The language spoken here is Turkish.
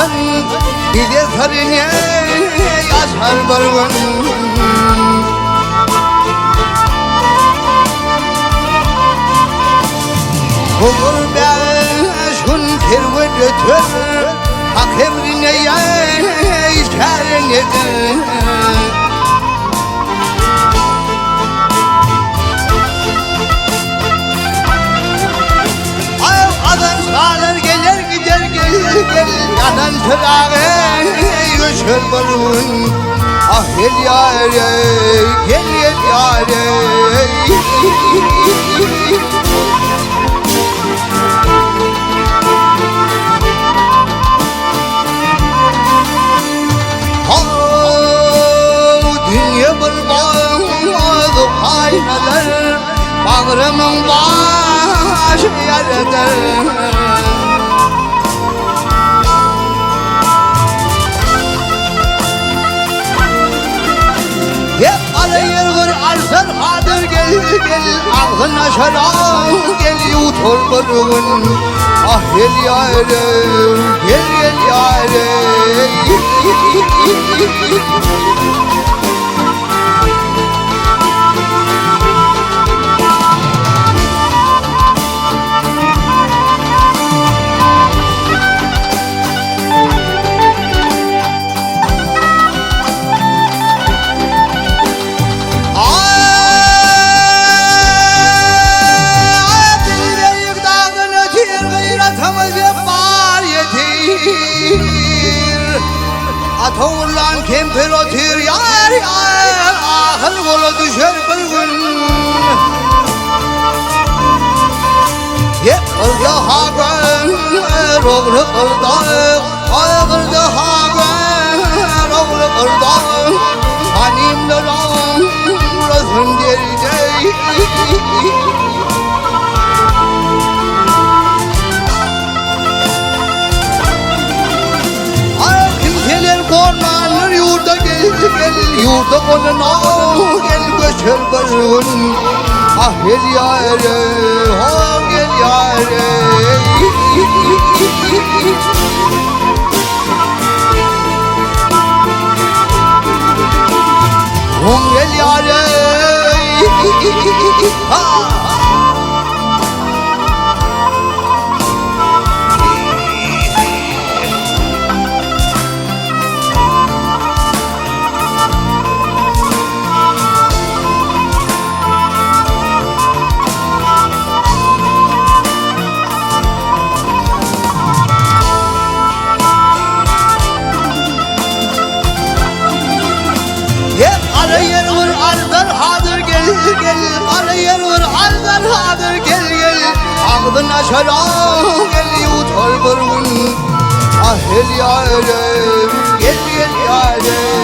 ayhan bir de sarine yaşar bargun Olur beşun tervede tör hak emrine işarenedir Sağlar gelir gider gel yanan çırağı göçer balın ah gel yâre gel yâre dünya bulmaz aynalar bağrımın başı yaradır hep alayır vur arsın hadır gel ağzına şarap gel yutur barın ah gel yâre gel yâre Atağılan kemper otur yar yar ahıl kola düşer bir gün Hep kıldı haber oğlu kıldı kıldı haber oğlu kıldı Hanimler ağlasın derdi Kornanır yurda gel yurda konuna gel göçer barın ah gel yâre ah gel yâre gel yâre ha Arayır vur arzar hadır gel arayır vur arzar hadır gel ağzına şarap gel yutar barın ah gel yâre gel yâre